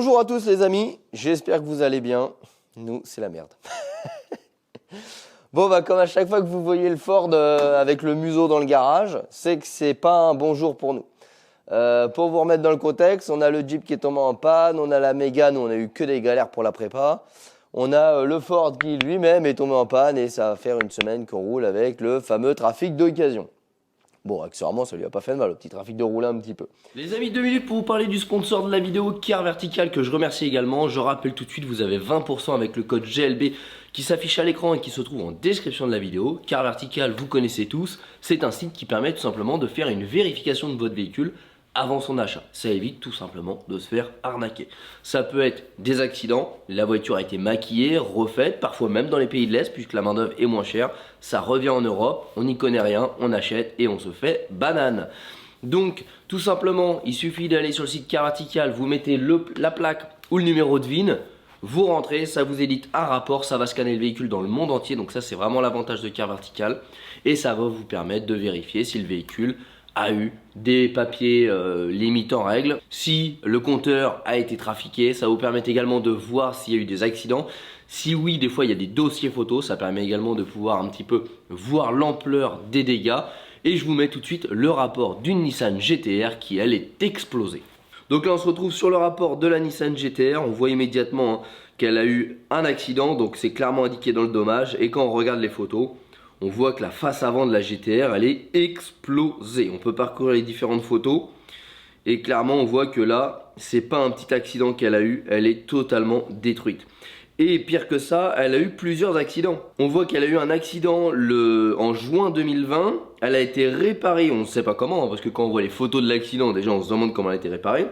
Bonjour à tous les amis, j'espère que vous allez bien. Nous, c'est la merde. Bon, bah comme à chaque fois que vous voyez le Ford avec le museau dans le garage, c'est que c'est pas un bon jour pour nous. Pour vous remettre dans le contexte, on a le Jeep qui est tombé en panne, on a la Mégane où on a eu que des galères pour la prépa. On a le Ford qui lui-même est tombé en panne et ça va faire une semaine qu'on roule avec le fameux trafic d'occasion. Bon, accessoirement, ça lui a pas fait de mal, le petit trafic de rouler un petit peu. Les amis, 2 minutes pour vous parler du sponsor de la vidéo, Car Vertical, que je remercie également. Je rappelle tout de suite, vous avez 20% avec le code GLB qui s'affiche à l'écran et qui se trouve en description de la vidéo. Car Vertical, vous connaissez tous, c'est un site qui permet tout simplement de faire une vérification de votre véhicule avant son achat. Ça évite tout simplement de se faire arnaquer. Ça peut être des accidents, la voiture a été maquillée, refaite, parfois même dans les pays de l'Est puisque la main d'œuvre est moins chère. Ça revient en Europe, on n'y connaît rien, on achète et on se fait banane. Donc tout simplement, il suffit d'aller sur le site Car Vertical, vous mettez la plaque ou le numéro de VIN, vous rentrez, ça vous édite un rapport, ça va scanner le véhicule dans le monde entier. Donc ça c'est vraiment l'avantage de Car Vertical et ça va vous permettre de vérifier si le véhicule a eu des papiers limite en règle. Si le compteur a été trafiqué, ça vous permet également de voir s'il y a eu des accidents. Si oui, des fois il y a des dossiers photos, ça permet également de pouvoir un petit peu voir l'ampleur des dégâts. Et je vous mets tout de suite le rapport d'une Nissan GT-R qui elle est explosée. Donc là on se retrouve sur le rapport de la Nissan GT-R, on voit immédiatement qu'elle a eu un accident, donc c'est clairement indiqué dans le dommage. Et quand on regarde les photos, on voit que la face avant de la GT-R, elle est explosée. On peut parcourir les différentes photos et clairement on voit que là, c'est pas un petit accident qu'elle a eu, elle est totalement détruite. Et pire que ça, elle a eu plusieurs accidents. On voit qu'elle a eu un accident en juin 2020, elle a été réparée, on ne sait pas comment, parce que quand on voit les photos de l'accident, déjà on se demande comment elle a été réparée.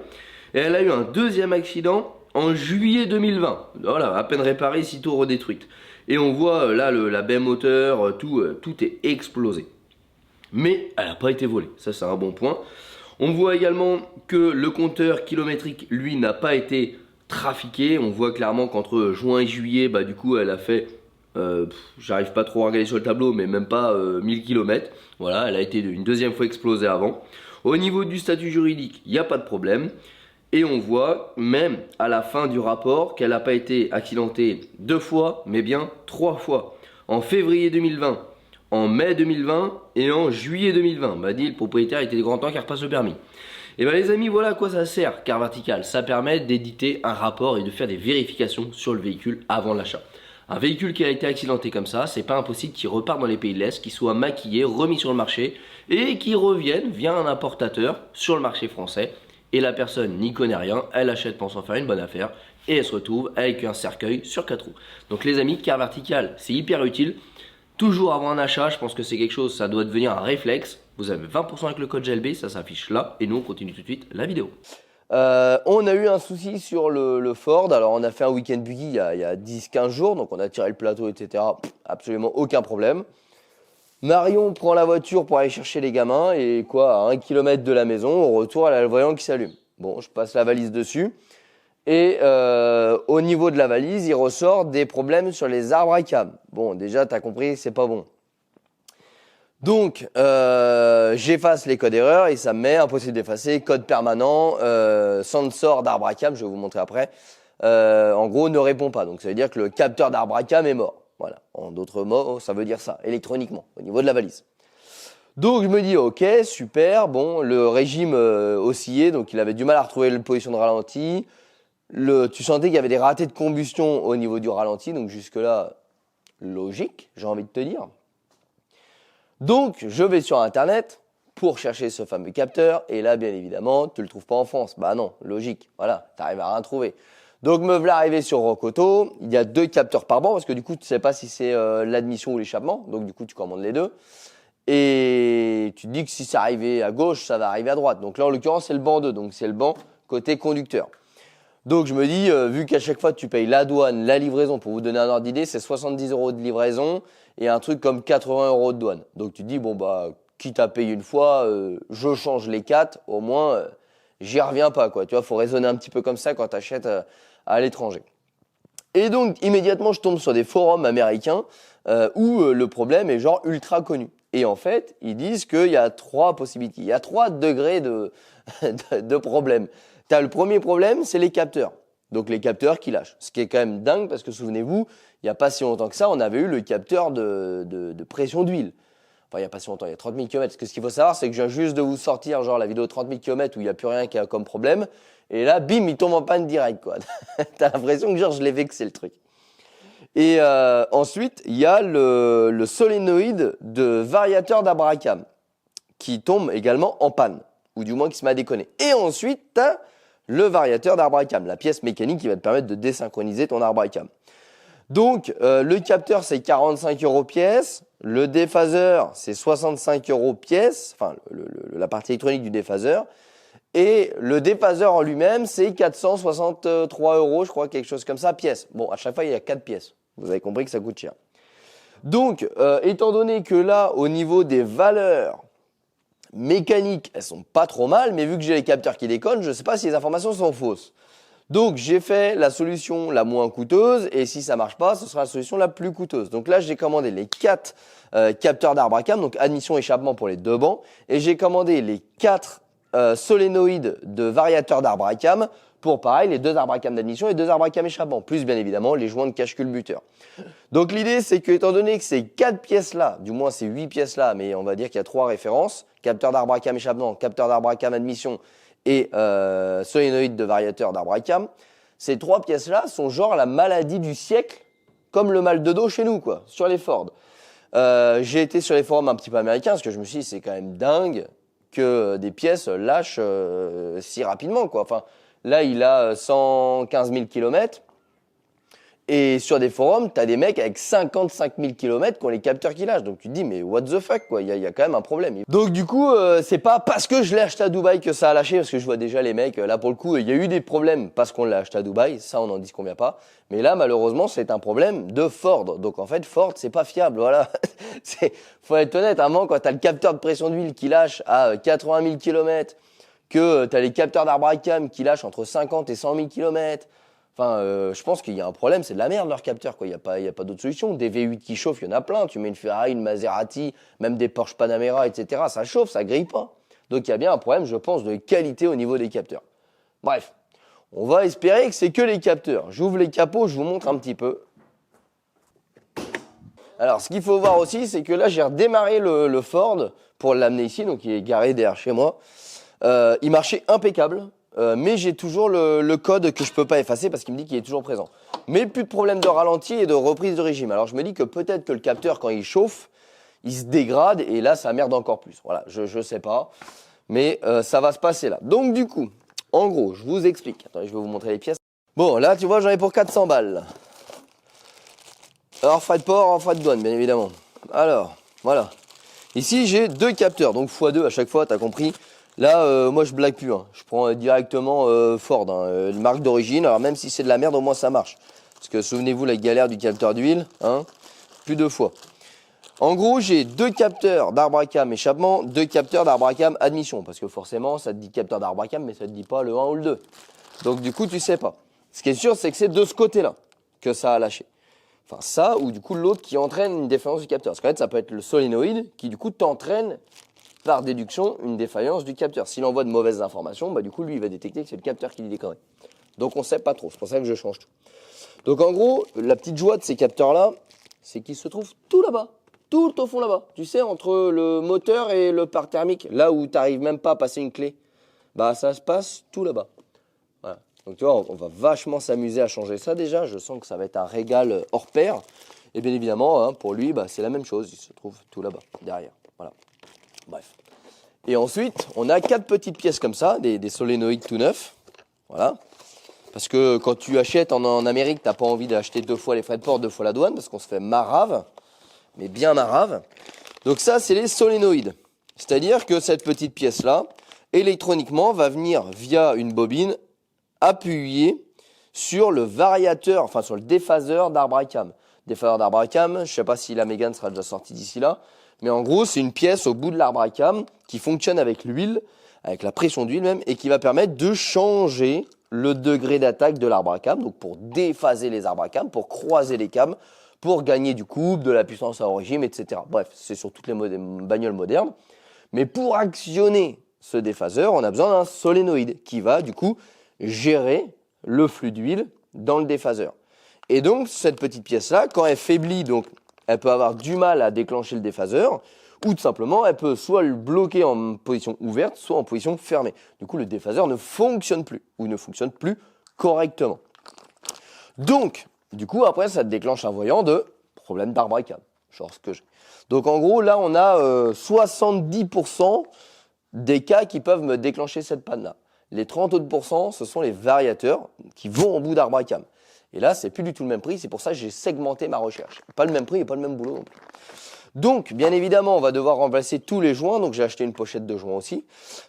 Et elle a eu un deuxième accident en juillet 2020. Voilà, à peine réparée, sitôt redétruite. Et on voit là la baie moteur, tout est explosé. Mais elle n'a pas été volée, ça c'est un bon point. On voit également que le compteur kilométrique, lui, n'a pas été trafiqué. On voit clairement qu'entre juin et juillet, bah, du coup, elle a fait, j'arrive pas trop à regarder sur le tableau, mais même pas 1000 km. Voilà, elle a été une deuxième fois explosée avant. Au niveau du statut juridique, il n'y a pas de problème. Et on voit même à la fin du rapport qu'elle n'a pas été accidentée 2 fois, mais bien 3 fois. En février 2020, en mai 2020 et en juillet 2020. M'a dit le propriétaire, il était grand temps qu'il repasse le permis. Et bien les amis, voilà à quoi ça sert Car Vertical. Ça permet d'éditer un rapport et de faire des vérifications sur le véhicule avant l'achat. Un véhicule qui a été accidenté comme ça, c'est pas impossible qu'il reparte dans les pays de l'Est, qu'il soit maquillé, remis sur le marché et qu'il revienne via un importateur sur le marché français. Et la personne n'y connaît rien, elle achète pensant faire une bonne affaire et elle se retrouve avec un cercueil sur 4 roues. Donc les amis, Car Vertical, c'est hyper utile. Toujours avant un achat, je pense que c'est quelque chose, ça doit devenir un réflexe. Vous avez 20% avec le code GLB, ça s'affiche là. Et nous, on continue tout de suite la vidéo. On a eu un souci sur le Ford. Alors, on a fait un week-end buggy il y a 10-15 jours. Donc, on a tiré le plateau, etc. Absolument aucun problème. Marion prend la voiture pour aller chercher les gamins. Et quoi, à 1 km de la maison, au retour, elle a le voyant qui s'allume. Bon, je passe la valise dessus. Et au niveau de la valise, il ressort des problèmes sur les arbres à câbles. Bon, déjà, tu as compris, c'est pas bon. Donc, j'efface les codes erreurs et ça me met impossible d'effacer, code permanent, sensor d'arbre à câble, je vais vous montrer après. En gros, ne répond pas. Donc, ça veut dire que le capteur d'arbre à câble est mort. Voilà. En d'autres mots, ça veut dire ça, électroniquement, au niveau de la valise. Donc, je me dis, ok, super. Bon, le régime oscillait, donc il avait du mal à retrouver la position de ralenti. Tu sentais qu'il y avait des ratés de combustion au niveau du ralenti, donc jusque-là, logique, j'ai envie de te dire. Donc, je vais sur Internet pour chercher ce fameux capteur, et là, bien évidemment, tu le trouves pas en France. Bah non, logique, voilà, tu n'arrives à rien trouver. Donc, me voilà arrivé sur Rocoto, il y a 2 capteurs par banc, parce que du coup, tu ne sais pas si c'est l'admission ou l'échappement, donc du coup, tu commandes les deux. Et tu te dis que si c'est arrivé à gauche, ça va arriver à droite. Donc là, en l'occurrence, c'est le banc 2, donc c'est le banc côté conducteur. Donc je me dis, vu qu'à chaque fois tu payes la douane, la livraison, pour vous donner un ordre d'idée, c'est 70 € de livraison et un truc comme 80 € de douane. Donc tu te dis, bon bah, quitte à payer une fois, je change les 4, au moins j'y reviens pas, quoi. Tu vois, faut raisonner un petit peu comme ça quand tu achètes à l'étranger. Et donc immédiatement je tombe sur des forums américains où le problème est genre ultra connu. Et en fait, ils disent qu'il y a 3 possibilités, il y a 3 degrés de problème. Le premier problème, c'est les capteurs. Donc les capteurs qui lâchent. Ce qui est quand même dingue parce que souvenez-vous, il n'y a pas si longtemps que ça, on avait eu le capteur de pression d'huile. Enfin, il n'y a pas si longtemps, il y a 30 000 km. Parce que ce qu'il faut savoir, c'est que je viens juste de vous sortir genre la vidéo 30 000 km où il n'y a plus rien qui a comme problème. Et là, bim, il tombe en panne direct, quoi. T'as l'impression que genre je l'ai vexé le truc. Et ensuite, il y a le solénoïde de variateur d'Abracam qui tombe également en panne, ou du moins qui se met à déconner. Et ensuite, tu as le variateur d'Abracam, la pièce mécanique qui va te permettre de désynchroniser ton Abracam. Donc, le capteur, c'est 45 € pièce. Le déphaseur, c'est 65 € pièce, enfin la partie électronique du déphaseur. Et le déphaseur en lui-même, c'est 463 €, je crois, quelque chose comme ça, pièce. Bon, à chaque fois, il y a 4 pièces. Vous avez compris que ça coûte cher. Donc, étant donné que là, au niveau des valeurs mécaniques, elles sont pas trop mal, mais vu que j'ai les capteurs qui déconnent, je ne sais pas si les informations sont fausses. Donc, j'ai fait la solution la moins coûteuse, et si ça marche pas, ce sera la solution la plus coûteuse. Donc là, j'ai commandé les 4 capteurs d'Abracam, donc admission échappement pour les 2 bancs, et j'ai commandé les 4 solénoïdes de variateur d'Abracam pour pareil les 2 Abracam d'admission et 2 Abracam échappement, plus bien évidemment les joints de cache culbuteur. Donc l'idée c'est que étant donné que ces 4 pièces là, du moins ces 8 pièces là, mais on va dire qu'il y a 3 références, capteur d'Abracam échappement, capteur d'Abracam admission et solénoïde de variateur d'Abracam, ces 3 pièces là sont genre la maladie du siècle, comme le mal de dos chez nous quoi, sur les Ford. J'ai été sur les forums un petit peu américains parce que je me suis dit c'est quand même dingue que des pièces lâchent si rapidement quoi. Enfin, là, il a 115 000 km. Et sur des forums, tu as des mecs avec 55 000 km qui ont les capteurs qui lâchent. Donc tu te dis, mais what the fuck, quoi. Il y a quand même un problème. Donc du coup, c'est pas parce que je l'ai acheté à Dubaï que ça a lâché. Parce que je vois déjà les mecs, là pour le coup, il y a eu des problèmes parce qu'on l'a acheté à Dubaï. Ça, on n'en dit qu'on vient pas. Mais là, malheureusement, c'est un problème de Ford. Donc en fait, Ford, c'est pas fiable. Voilà. Faut être honnête, à un moment, quand tu as le capteur de pression d'huile qui lâche à 80 000 km, que tu as les capteurs d'Abracam qui lâchent entre 50 et 100 000 km. Enfin, je pense qu'il y a un problème, c'est de la merde leur capteur, quoi. Il y a pas d'autre solution. Des V8 qui chauffent, il y en a plein. Tu mets une Ferrari, une Maserati, même des Porsche Panamera, etc. Ça chauffe, ça grille pas. Donc il y a bien un problème, je pense, de qualité au niveau des capteurs. Bref, on va espérer que c'est que les capteurs. J'ouvre les capots, je vous montre un petit peu. Alors, ce qu'il faut voir aussi, c'est que là, j'ai redémarré le Ford pour l'amener ici, donc il est garé derrière chez moi. Il marchait impeccable. Mais j'ai toujours le code que je peux pas effacer parce qu'il me dit qu'il est toujours présent. Mais plus de problème de ralenti et de reprise de régime. Alors je me dis que peut-être que le capteur quand il chauffe, il se dégrade et là ça merde encore plus. Voilà, je sais pas, mais ça va se passer là. Donc du coup, en gros, je vous explique. Attendez, je vais vous montrer les pièces. Bon, là tu vois, j'en ai pour 400 balles. Alors frais de port, hors frais de douane, bien évidemment. Alors, voilà. Ici j'ai 2 capteurs, donc x2 à chaque fois, t'as compris. Là, moi, je blague plus. Hein. Je prends directement Ford, hein, une marque d'origine. Alors, même si c'est de la merde, au moins, ça marche. Parce que souvenez-vous, la galère du capteur d'huile, hein, plus de fois. En gros, j'ai 2 capteurs d'Abracam échappement, 2 capteurs d'Abracam admission. Parce que forcément, ça te dit capteur d'Abracam, mais ça te dit pas le 1 ou le 2. Donc, du coup, tu sais pas. Ce qui est sûr, c'est que c'est de ce côté-là que ça a lâché. Enfin, ça, ou du coup, l'autre qui entraîne une défaillance du capteur. Parce qu'en fait, ça peut être le solénoïde qui, du coup, t'entraîne par déduction, une défaillance du capteur. S'il envoie de mauvaises informations, bah du coup, lui, il va détecter que c'est le capteur qui est décoré. Donc, on ne sait pas trop. C'est pour ça que je change tout. Donc, en gros, la petite joie de ces capteurs-là, c'est qu'ils se trouvent tout là-bas, tout au fond là-bas. Tu sais, entre le moteur et le pare thermique, là où tu n'arrives même pas à passer une clé, bah ça se passe tout là-bas. Voilà. Donc, tu vois, on va vachement s'amuser à changer ça déjà. Je sens que ça va être un régal hors pair. Et bien évidemment, hein, pour lui, bah, c'est la même chose. Il se trouve tout là-bas, derrière. Voilà. Bref. Et ensuite, on a 4 petites pièces comme ça, des solénoïdes tout neufs. Voilà. Parce que quand tu achètes en Amérique, tu n'as pas envie d'acheter 2 fois les frais de port, 2 fois la douane, parce qu'on se fait marave, mais bien marave. Donc ça, c'est les solénoïdes. C'est-à-dire que cette petite pièce-là, électroniquement, va venir via une bobine appuyer sur le variateur, enfin sur le déphaseur d'Abracam. Déphaseur d'Abracam, je ne sais pas si la Mégane sera déjà sortie d'ici là. Mais en gros, c'est une pièce au bout de l'Abracam qui fonctionne avec l'huile, avec la pression d'huile même, et qui va permettre de changer le degré d'attaque de l'Abracam, donc pour déphaser les Abracam, pour croiser les câbles, pour gagner du couple, de la puissance à régime, etc. Bref, c'est sur toutes les bagnoles modernes. Mais pour actionner ce déphaseur, on a besoin d'un solénoïde qui va du coup gérer le flux d'huile dans le déphaseur. Et donc, cette petite pièce-là, quand elle faiblit, donc, elle peut avoir du mal à déclencher le déphaseur, ou tout simplement, elle peut soit le bloquer en position ouverte, soit en position fermée. Du coup, le déphaseur ne fonctionne plus, ou ne fonctionne plus correctement. Donc, du coup, après, ça te déclenche un voyant de problème d'arbre à câble, genre ce que j'ai. Donc, en gros, là, on a 70% des cas qui peuvent me déclencher cette panne-là. Les 30 autres pourcents, ce sont les variateurs qui vont au bout d'arbre à câble. Et là, c'est plus du tout le même prix, c'est pour ça que j'ai segmenté ma recherche. Pas le même prix et pas le même boulot non plus. Donc, bien évidemment, on va devoir remplacer tous les joints, donc j'ai acheté une pochette de joints aussi.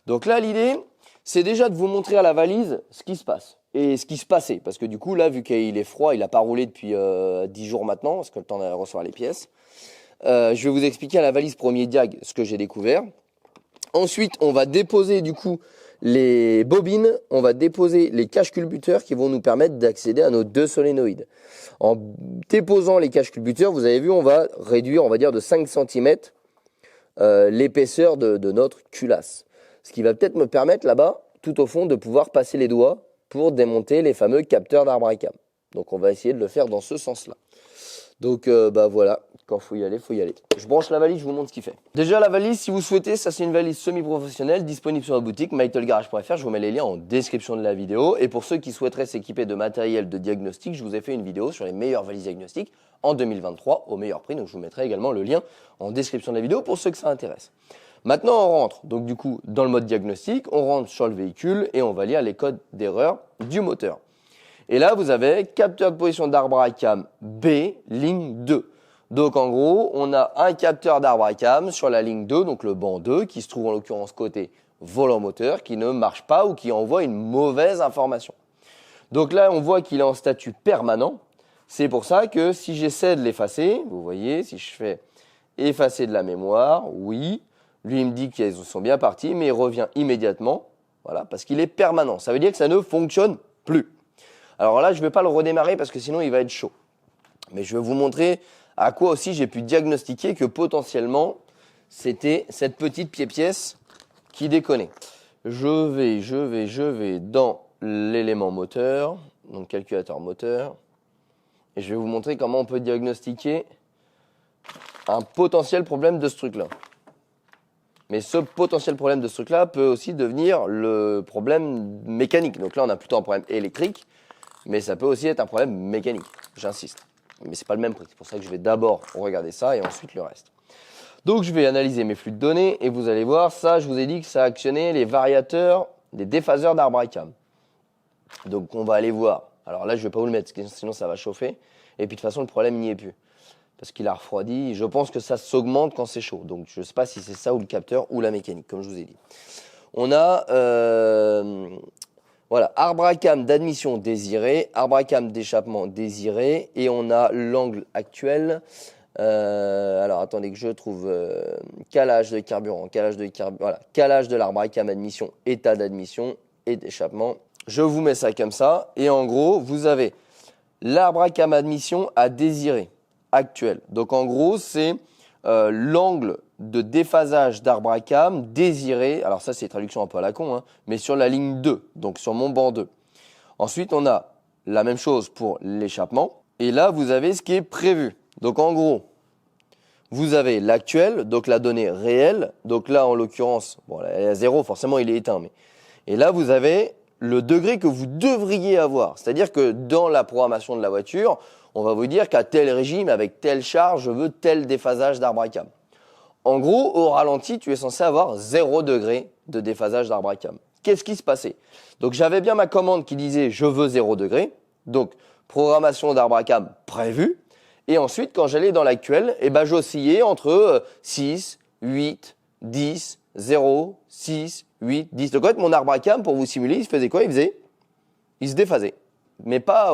Donc là, l'idée, c'est déjà de vous montrer à la valise ce qui se passe et ce qui se passait. Parce que du coup, là, vu qu'il est froid, il n'a pas roulé depuis 10 jours maintenant, parce que le temps de recevoir les pièces. Je vais vous expliquer à la valise premier diag ce que j'ai découvert. Ensuite, on va déposer du coup les bobines, on va déposer les caches culbuteurs qui vont nous permettre d'accéder à nos 2 solénoïdes. En déposant les caches culbuteurs, vous avez vu, on va réduire, on va dire, de 5 cm l'épaisseur de notre culasse. Ce qui va peut-être me permettre là-bas, tout au fond, de pouvoir passer les doigts pour démonter les fameux capteurs d'arbre à câble. Donc on va essayer de le faire dans ce sens-là. Donc voilà, quand faut y aller, faut y aller. Je branche la valise, je vous montre ce qu'il fait. Déjà la valise, si vous souhaitez, ça c'est une valise semi-professionnelle disponible sur la boutique mytelgarage.fr. Je vous mets les liens en description de la vidéo. Et pour ceux qui souhaiteraient s'équiper de matériel de diagnostic, je vous ai fait une vidéo sur les meilleures valises diagnostiques en 2023 au meilleur prix. Donc je vous mettrai également le lien en description de la vidéo pour ceux que ça intéresse. Maintenant on rentre donc du coup dans le mode diagnostic, on rentre sur le véhicule et on va lire les codes d'erreur du moteur. Et là, vous avez capteur de position d'arbre à câble B, ligne 2. Donc, en gros, on a un capteur d'arbre à câble sur la ligne 2, donc le banc 2, qui se trouve en l'occurrence côté volant moteur, qui ne marche pas ou qui envoie une mauvaise information. Donc là, on voit qu'il est en statut permanent. C'est pour ça que si j'essaie de l'effacer, vous voyez, si je fais effacer de la mémoire, oui, lui, il me dit qu'ils sont bien partis, mais il revient immédiatement, voilà, parce qu'il est permanent. Ça veut dire que ça ne fonctionne plus. Alors là, je ne vais pas le redémarrer parce que sinon, il va être chaud. Mais je vais vous montrer à quoi aussi j'ai pu diagnostiquer que potentiellement, c'était cette petite pièce qui déconnait. Je vais dans l'élément moteur, donc calculateur moteur, et je vais vous montrer comment on peut diagnostiquer un potentiel problème de ce truc-là. Mais ce potentiel problème de ce truc-là peut aussi devenir le problème mécanique. Donc là, on a plutôt un problème électrique. Mais ça peut aussi être un problème mécanique, j'insiste. Mais ce n'est pas le même prix, c'est pour ça que je vais d'abord regarder ça et ensuite le reste. Donc je vais analyser mes flux de données et vous allez voir, ça je vous ai dit que ça actionnait les variateurs, les déphaseurs d'arbre à câble. Donc on va aller voir. Alors là je ne vais pas vous le mettre, sinon ça va chauffer. Et puis de toute façon le problème n'y est plus. Parce qu'il a refroidi, je pense que ça s'augmente quand c'est chaud. Donc je ne sais pas si c'est ça ou le capteur ou la mécanique, comme je vous ai dit. On a... Voilà, arbre à câble d'admission désiré, arbre à câble d'échappement désiré, et on a l'angle actuel. Alors attendez que je trouve calage de carburant, voilà, calage de l'arbre à câble admission, état d'admission et d'échappement. Je vous mets ça comme ça, et en gros, vous avez l'arbre à câble admission à désirer actuel. Donc en gros, c'est l'angle de déphasage d'arbre à câble désiré, alors ça c'est traduction un peu à la con, hein, mais sur la ligne 2, donc sur mon banc 2. Ensuite on a la même chose pour l'échappement, et là vous avez ce qui est prévu. Donc en gros, vous avez l'actuel, donc la donnée réelle, donc là en l'occurrence, bon elle est à 0, forcément il est éteint, mais... Et là vous avez le degré que vous devriez avoir, c'est-à-dire que dans la programmation de la voiture, on va vous dire qu'à tel régime, avec telle charge, je veux tel déphasage d'arbre à câble. En gros, au ralenti, tu es censé avoir 0 degré de déphasage d'arbre à câble. Qu'est-ce qui se passait? Donc j'avais bien ma commande qui disait je veux 0 degré, donc programmation d'arbre à câble prévue. Et ensuite, quand j'allais dans l'actuel, eh ben, j'oscillais entre 6, 8, 10, 0, 6, 8, 10. Donc en fait, mon arbre à câble, pour vous simuler, il faisait quoi? Il se déphasait. Mais pas à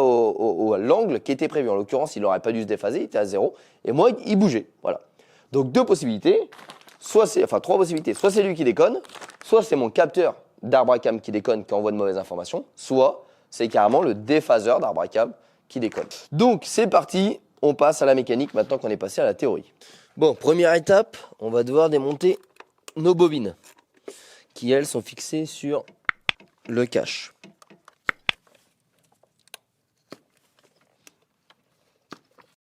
l'angle qui était prévu. En l'occurrence, il n'aurait pas dû se déphaser, il était à 0. Et moi, il bougeait. Voilà. Donc deux possibilités, trois possibilités. Soit c'est lui qui déconne, soit c'est mon capteur d'arbre à câble qui déconne, qui envoie de mauvaises informations, soit c'est carrément le déphaseur d'arbre à câble qui déconne. Donc c'est parti, on passe à la mécanique maintenant qu'on est passé à la théorie. Bon, première étape, on va devoir démonter nos bobines, qui elles sont fixées sur le cache.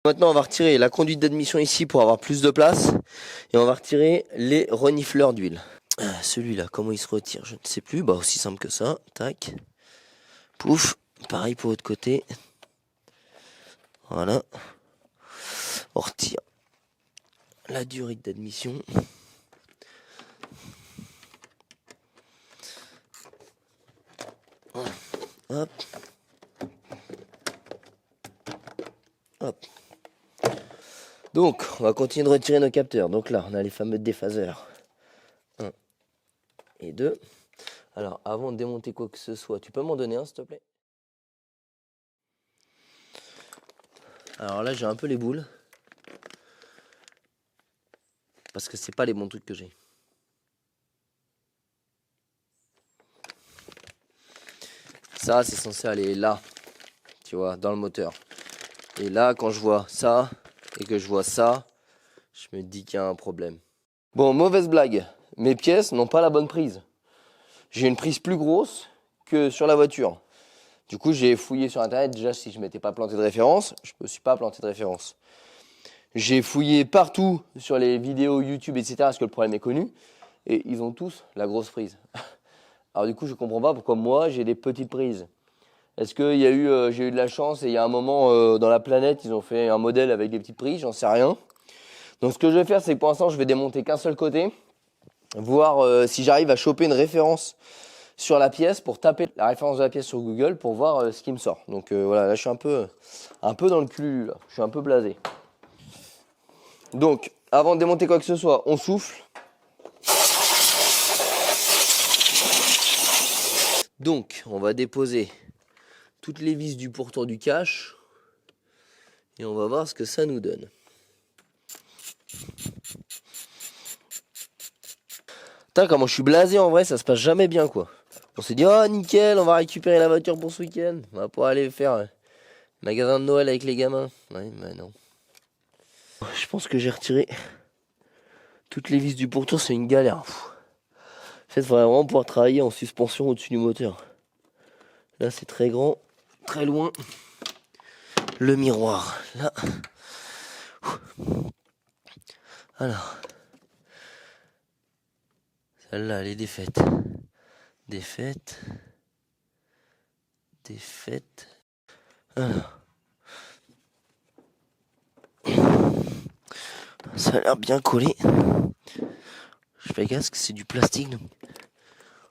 Maintenant, on va retirer la conduite d'admission ici pour avoir plus de place. Et on va retirer les renifleurs d'huile. Celui-là, comment il se retire? Je ne sais plus. Bah, aussi simple que ça. Tac. Pouf. Pareil pour l'autre côté. Voilà. On retire la durite d'admission. Voilà. Hop. Hop. Donc, on va continuer de retirer nos capteurs. Donc là, on a les fameux déphaseurs. 1 et 2. Alors, avant de démonter quoi que ce soit, tu peux m'en donner un, s'il te plaît? Alors là, j'ai un peu les boules. Parce que c'est pas les bons trucs que j'ai. Ça, c'est censé aller là. Tu vois, dans le moteur. Et là, quand je vois ça et que je vois ça, je me dis qu'il y a un problème. Bon, mauvaise blague. Mes pièces n'ont pas la bonne prise. J'ai une prise plus grosse que sur la voiture. Du coup, j'ai fouillé sur internet. Déjà, si je ne m'étais pas planté de référence, je ne me suis pas planté de référence. J'ai fouillé partout sur les vidéos YouTube, etc. parce que le problème est connu. Et ils ont tous la grosse prise. Alors du coup, je ne comprends pas pourquoi moi, j'ai des petites prises. Est-ce que j'ai eu de la chance et il y a un moment dans la planète, ils ont fait un modèle avec des petites prises? J'en sais rien. Donc ce que je vais faire, c'est que pour l'instant, je vais démonter qu'un seul côté. Voir si j'arrive à choper une référence sur la pièce pour taper la référence de la pièce sur Google pour voir ce qui me sort. Donc voilà, là je suis un peu dans le cul, là. Je suis un peu blasé. Donc avant de démonter quoi que ce soit, on souffle. Donc on va déposer toutes les vis du pourtour du cache et on va voir ce que ça nous donne. Putain, comment je suis blasé en vrai, ça se passe jamais bien quoi. On s'est dit, oh nickel, on va récupérer la voiture pour ce week-end. On va pouvoir aller faire magasin de Noël avec les gamins. Ouais, mais non. Je pense que j'ai retiré toutes les vis du pourtour, c'est une galère. En fait, il faudrait vraiment pouvoir travailler en suspension au-dessus du moteur. Là, c'est très grand, très loin. Le miroir, là. Alors. Celle-là, elle est défaite. Défaite. Défaite. Alors. Ça a l'air bien collé. Je fais gaffe que c'est du plastique. Donc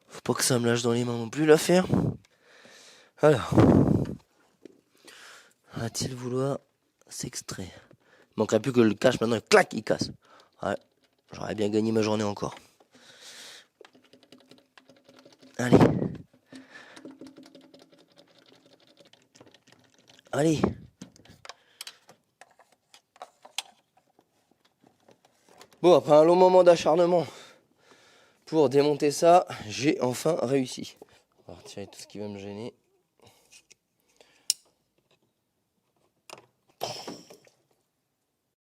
faut pas que ça me lâche dans les mains non plus l'affaire. Alors. Va-t-il vouloir s'extraire? Il manquerait plus que le cache maintenant. Clac, il casse. Ouais. J'aurais bien gagné ma journée encore. Allez. Allez. Bon, après un long moment d'acharnement pour démonter ça, j'ai enfin réussi. On va retirer tout ce qui va me gêner.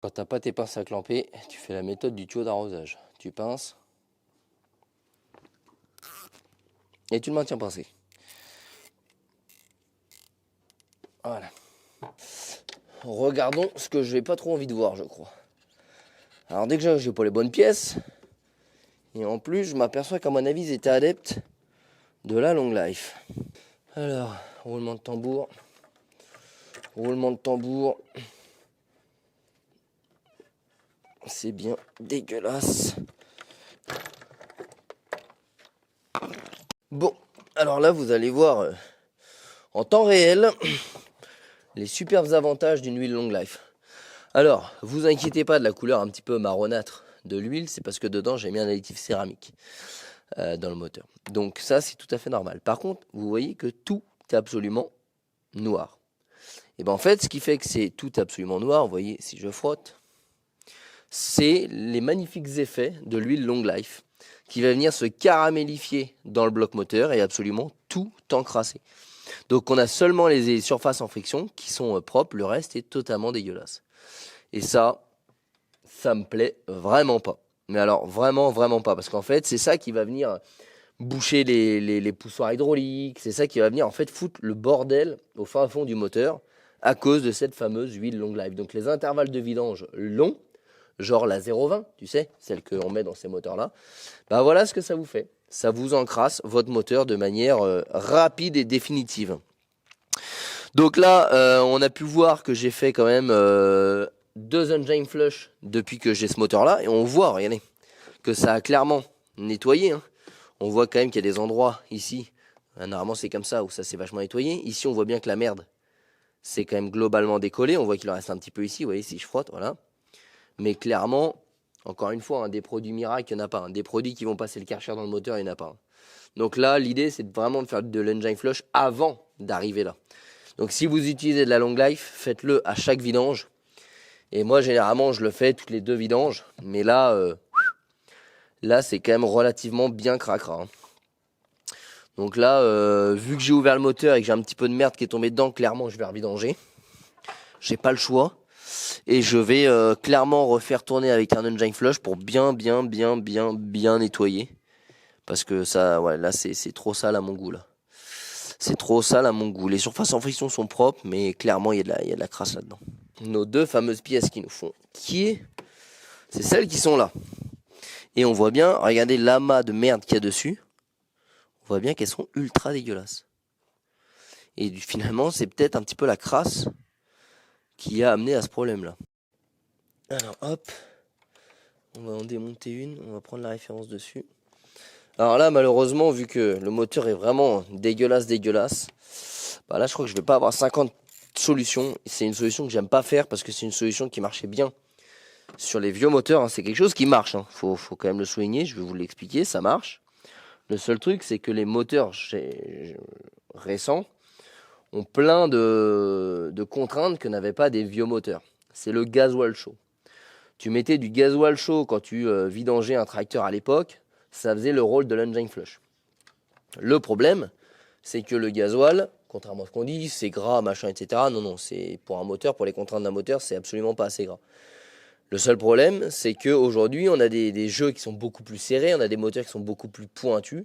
Quand t'as pas tes pinces à clamper, tu fais la méthode du tuyau d'arrosage. Tu pinces et tu le maintiens pincé. Voilà. Regardons ce que je n'ai pas trop envie de voir, je crois. Alors déjà, j'ai pas les bonnes pièces. Et en plus, je m'aperçois qu'à mon avis, ils étaient adeptes de la long life. Alors, roulement de tambour. Roulement de tambour. C'est bien dégueulasse. Bon, alors là, vous allez voir en temps réel les superbes avantages d'une huile long life. Alors, vous inquiétez pas de la couleur un petit peu marronâtre de l'huile, c'est parce que dedans j'ai mis un additif céramique dans le moteur. Donc ça, c'est tout à fait normal. Par contre, vous voyez que tout est absolument noir. Et bien en fait, ce qui fait que c'est tout absolument noir, vous voyez, si je frotte, c'est les magnifiques effets de l'huile long life qui va venir se caramélifier dans le bloc moteur et absolument tout encrasser. Donc on a seulement les surfaces en friction qui sont propres, le reste est totalement dégueulasse. Et ça me plaît vraiment pas. Mais alors vraiment, vraiment pas. Parce qu'en fait, c'est ça qui va venir boucher les poussoirs hydrauliques. C'est ça qui va venir en fait foutre le bordel au fin fond du moteur. à cause de cette fameuse huile long life. Donc les intervalles de vidange longs, genre la 0,20, tu sais, celle qu'on met dans ces moteurs-là, bah voilà ce que ça vous fait. Ça vous encrasse votre moteur de manière rapide et définitive. Donc là, on a pu voir que j'ai fait quand même 2 engine flush depuis que j'ai ce moteur-là. Et on voit, regardez, que ça a clairement nettoyé. Hein. On voit quand même qu'il y a des endroits ici, normalement c'est comme ça, où ça s'est vachement nettoyé. Ici, on voit bien que la merde, c'est quand même globalement décollé. On voit qu'il en reste un petit peu ici, vous voyez, si je frotte, voilà. Mais clairement, encore une fois, hein, des produits miracles, il n'y en a pas. Hein. Des produits qui vont passer le Karcher dans le moteur, il n'y en a pas. Hein. Donc là, l'idée, c'est vraiment de faire de l'engine flush avant d'arriver là. Donc si vous utilisez de la long life, faites-le à chaque vidange. Et moi, généralement, je le fais toutes les 2 vidanges. Mais là, là c'est quand même relativement bien cracra. Hein. Donc là, vu que j'ai ouvert le moteur et que j'ai un petit peu de merde qui est tombée dedans, clairement, je vais revidanger. J'ai pas le choix. Et je vais clairement refaire tourner avec un engine flush pour bien nettoyer. Parce que ça, ouais, là, c'est trop sale à mon goût, là. C'est trop sale à mon goût. Les surfaces en friction sont propres, mais clairement, il y a de la crasse là-dedans. Nos 2 fameuses pièces qui nous font kier, c'est celles qui sont là. Et on voit bien, regardez l'amas de merde qu'il y a dessus. On voit bien qu'elles sont ultra dégueulasses. Et finalement, c'est peut-être un petit peu la crasse qui a amené à ce problème-là. Alors, hop. On va en démonter une. On va prendre la référence dessus. Alors là, malheureusement, vu que le moteur est vraiment dégueulasse, bah là, je crois que je vais pas avoir 50 solutions. C'est une solution que j'aime pas faire parce que c'est une solution qui marchait bien sur les vieux moteurs. Hein. C'est quelque chose qui marche. Hein. Faut quand même le souligner. Je vais vous l'expliquer. Ça marche. Le seul truc, c'est que les moteurs récents ont plein de contraintes que n'avaient pas des vieux moteurs. C'est le gasoil chaud. Tu mettais du gasoil chaud quand tu vidangeais un tracteur à l'époque. Ça faisait le rôle de l'engine flush. Le problème, c'est que le gasoil, contrairement à ce qu'on dit, c'est gras, machin, etc. Non, c'est pour un moteur, pour les contraintes d'un moteur, c'est absolument pas assez gras. Le seul problème, c'est qu'aujourd'hui, on a des jeux qui sont beaucoup plus serrés, on a des moteurs qui sont beaucoup plus pointus,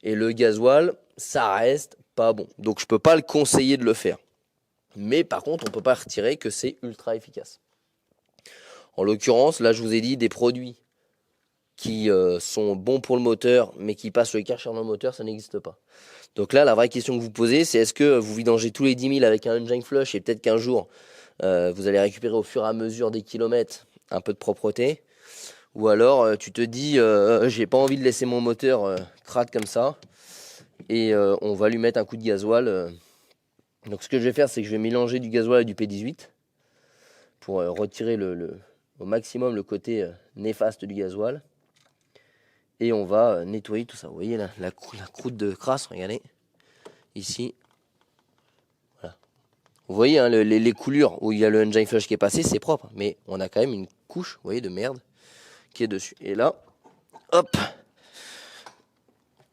et le gasoil, ça reste pas bon. Donc je peux pas le conseiller de le faire. Mais par contre, on peut pas retirer que c'est ultra efficace. En l'occurrence, là, je vous ai dit des produits qui sont bons pour le moteur, mais qui passent le Karcher dans le moteur, ça n'existe pas. Donc là, la vraie question que vous posez, c'est est-ce que vous vidangez tous les 10 000 avec un engine flush et peut-être qu'un jour, vous allez récupérer au fur et à mesure des kilomètres un peu de propreté, ou alors tu te dis, j'ai pas envie de laisser mon moteur crade comme ça, et on va lui mettre un coup de gasoil. Donc ce que je vais faire, c'est que je vais mélanger du gasoil et du P18 pour retirer au maximum le côté néfaste du gasoil. Et on va nettoyer tout ça. Vous voyez la croûte de crasse, regardez. Ici. Voilà. Vous voyez hein, les coulures où il y a le engine flush qui est passé, c'est propre. Mais on a quand même une couche, vous voyez, de merde qui est dessus. Et là, hop,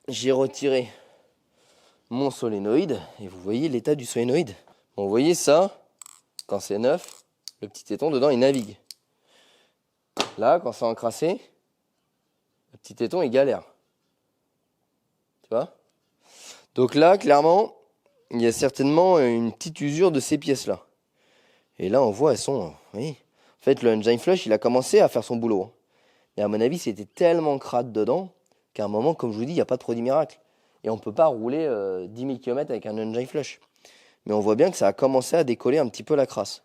j'ai retiré mon solénoïde. Et vous voyez l'état du solénoïde. Bon, vous voyez ça, quand c'est neuf, le petit téton dedans, il navigue. Là, quand c'est encrassé, le petit téton, il galère. Tu vois? Donc là, clairement, il y a certainement une petite usure de ces pièces-là. Et là, on voit, elles sont... Vous voyez? En fait, le engine flush, il a commencé à faire son boulot. Et à mon avis, c'était tellement crade dedans qu'à un moment, comme je vous dis, il n'y a pas de produit miracle. Et on ne peut pas rouler 10 000 km avec un engine flush. Mais on voit bien que ça a commencé à décoller un petit peu la crasse.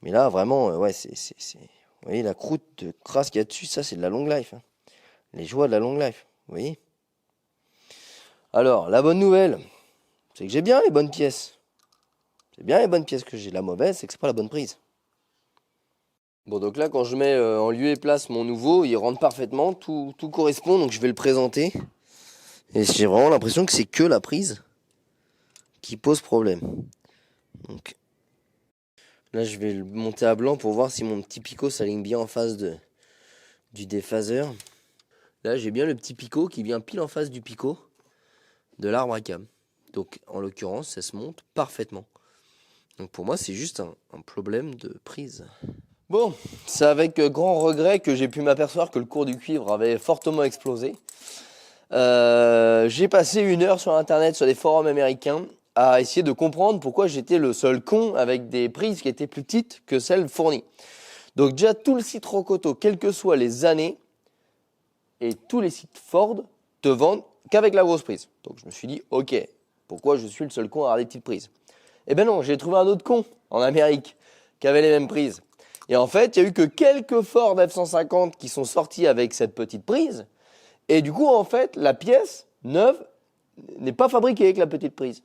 Mais là, vraiment, ouais, c'est... Vous voyez, la croûte de crasse qu'il y a dessus, ça, c'est de la long life. Hein. Les joies de la long life, vous voyez. Alors, la bonne nouvelle, c'est que j'ai bien les bonnes pièces. C'est bien les bonnes pièces que j'ai. La mauvaise, c'est que c'est pas la bonne prise. Bon, donc là, quand je mets en lieu et place mon nouveau, il rentre parfaitement, tout correspond, donc je vais le présenter. Et j'ai vraiment l'impression que c'est que la prise qui pose problème. Donc, là, je vais le monter à blanc pour voir si mon petit picot s'aligne bien en face du déphaseur. Là, j'ai bien le petit picot qui vient pile en face du picot de l'arbre à cam. Donc, en l'occurrence, ça se monte parfaitement. Donc, pour moi, c'est juste un problème de prise. Bon, c'est avec grand regret que j'ai pu m'apercevoir que le cours du cuivre avait fortement explosé. J'ai passé 1 heure sur Internet, sur des forums américains, à essayer de comprendre pourquoi j'étais le seul con avec des prises qui étaient plus petites que celles fournies. Donc déjà, tout le site Rocoto, quelles que soient les années, et tous les sites Ford te vendent qu'avec la grosse prise. Donc je me suis dit, ok, pourquoi je suis le seul con à avoir des petites prises? Eh ben non, j'ai trouvé un autre con en Amérique qui avait les mêmes prises. Et en fait, il n'y a eu que quelques Ford F-150 qui sont sortis avec cette petite prise. Et du coup, en fait, la pièce neuve n'est pas fabriquée avec la petite prise.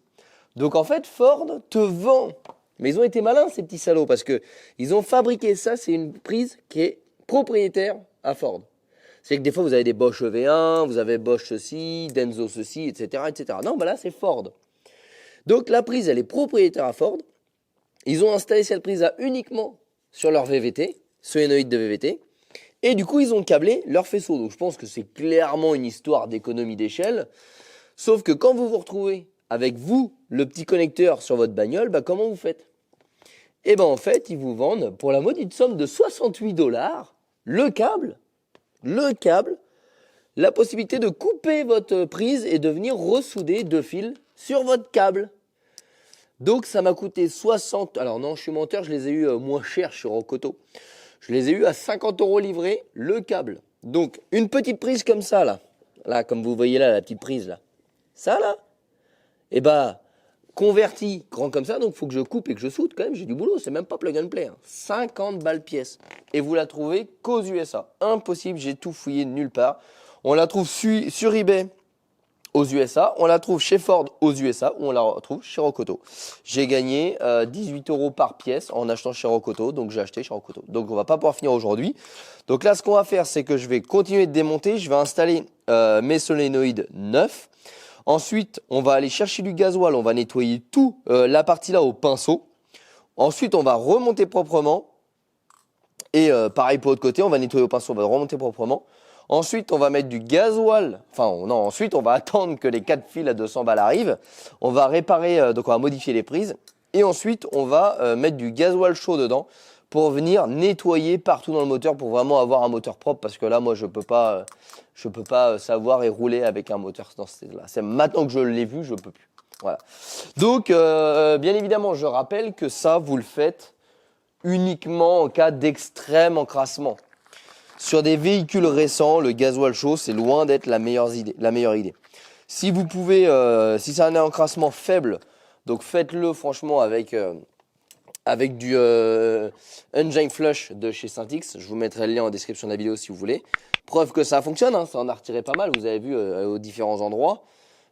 Donc en fait, Ford te vend. Mais ils ont été malins, ces petits salauds, parce que ils ont fabriqué ça. C'est une prise qui est propriétaire à Ford. C'est que des fois, vous avez des Bosch EV1, vous avez Bosch ceci, Denso ceci, etc., etc. Non, bah là, c'est Ford. Donc la prise, elle est propriétaire à Ford. Ils ont installé cette prise-là uniquement sur leur VVT, solénoïde de VVT. Et du coup, ils ont câblé leur faisceau. Donc je pense que c'est clairement une histoire d'économie d'échelle. Sauf que quand vous vous retrouvez avec vous, le petit connecteur sur votre bagnole, bah comment vous faites? Eh ben en fait, ils vous vendent pour la maudite somme de 68 $, le câble, la possibilité de couper votre prise et de venir ressouder deux fils sur votre câble. Donc ça m'a coûté 60, alors non, je suis menteur, je les ai eu moins cher sur Rocoto. Je les ai eu à 50 € livrés, le câble. Donc une petite prise comme ça, là, comme vous voyez là, la petite prise là, ça là, et bah converti grand comme ça, donc il faut que je coupe et que je soude quand même, j'ai du boulot, c'est même pas plug and play. Hein. 50 balles pièce. Et vous la trouvez qu'aux USA. Impossible, j'ai tout fouillé nulle part. On la trouve sur eBay aux USA, on la trouve chez Ford aux USA, ou on la retrouve chez Rocoto. J'ai gagné 18 € par pièce en achetant chez Rocoto, donc j'ai acheté chez Rocoto. Donc on va pas pouvoir finir aujourd'hui. Donc là, ce qu'on va faire, c'est que je vais continuer de démonter, je vais installer mes solénoïdes neufs. Ensuite, on va aller chercher du gasoil, on va nettoyer tout la partie là au pinceau. Ensuite, on va remonter proprement. Et pareil pour l'autre côté, on va nettoyer au pinceau, on va remonter proprement. Ensuite, on va mettre du gasoil. Ensuite, on va attendre que les 4 fils à 200 balles arrivent. On va réparer, donc on va modifier les prises. Et ensuite, on va mettre du gasoil chaud dedans pour venir nettoyer partout dans le moteur pour vraiment avoir un moteur propre. Parce que là, moi, je peux pas savoir et rouler avec un moteur dans ce style-là. C'est maintenant que je l'ai vu, je peux plus. Voilà. Donc, bien évidemment, je rappelle que ça, vous le faites uniquement en cas d'extrême encrassement. Sur des véhicules récents, le gasoil chaud, c'est loin d'être la meilleure idée. Si vous pouvez, si c'est un encrassement faible, donc faites-le franchement avec du engine flush de chez Syntix. Je vous mettrai le lien en description de la vidéo si vous voulez. Preuve que ça fonctionne, hein, ça en a retiré pas mal, vous avez vu aux différents endroits.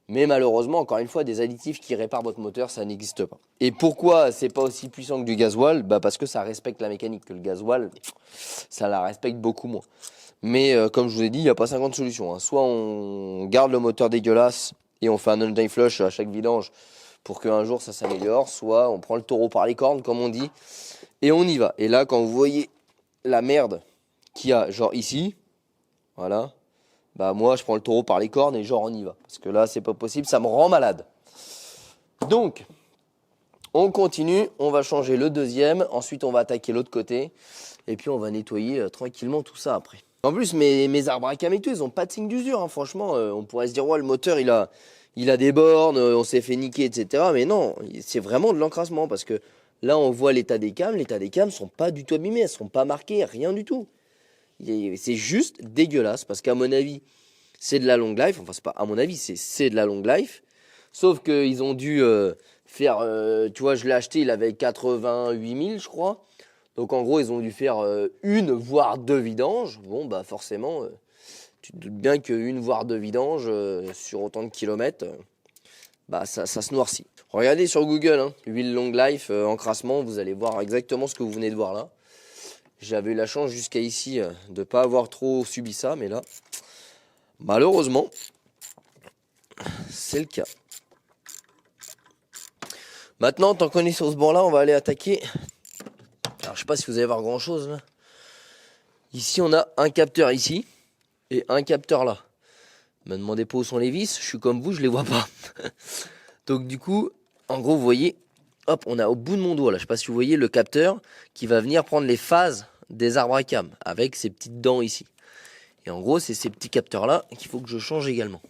Mais malheureusement, encore une fois, des additifs qui réparent votre moteur, ça n'existe pas. Et pourquoi c'est pas aussi puissant que du gasoil? Bah parce que ça respecte la mécanique, que le gasoil, ça la respecte beaucoup moins. Mais comme je vous ai dit, il n'y a pas 50 solutions. Hein. Soit on garde le moteur dégueulasse et on fait un engine flush à chaque vidange pour qu'un jour ça s'améliore, soit on prend le taureau par les cornes, comme on dit, et on y va. Et là, quand vous voyez la merde qu'il y a, genre ici, voilà, bah moi je prends le taureau par les cornes et genre on y va. Parce que là c'est pas possible, ça me rend malade. Donc, on continue, on va changer le deuxième, ensuite on va attaquer l'autre côté, et puis on va nettoyer tranquillement tout ça après. En plus mes arbres à cam et tout, ils ont pas de signe d'usure, hein. Franchement, on pourrait se dire ouais le moteur il a des bornes, on s'est fait niquer, etc. Mais non, c'est vraiment de l'encrassement, parce que là on voit l'état des cams sont pas du tout abîmées, elles sont pas marquées, rien du tout. C'est juste dégueulasse parce qu'à mon avis, c'est de la long life. Enfin, c'est pas à mon avis, c'est de la long life. Sauf qu'ils ont dû faire, tu vois, je l'ai acheté, il avait 88 000, je crois. Donc en gros, ils ont dû faire une, voire deux vidanges. Bon, bah forcément, tu te doutes bien qu'une, voire deux vidanges sur autant de kilomètres, bah ça se noircit. Regardez sur Google, hein, huile long life, encrassement, vous allez voir exactement ce que vous venez de voir là. J'avais eu la chance jusqu'à ici de ne pas avoir trop subi ça, mais là, malheureusement, c'est le cas. Maintenant, tant qu'on est sur ce banc-là, on va aller attaquer. Alors, je sais pas si vous allez voir grand-chose là. Ici, on a un capteur ici et un capteur là. Me demandez pas où sont les vis, je suis comme vous, je les vois pas. Donc du coup, en gros, vous voyez, hop, on a au bout de mon doigt là, je sais pas si vous voyez le capteur qui va venir prendre les phases des arbres à cam avec ces petites dents ici. Et en gros, c'est ces petits capteurs là qu'il faut que je change également.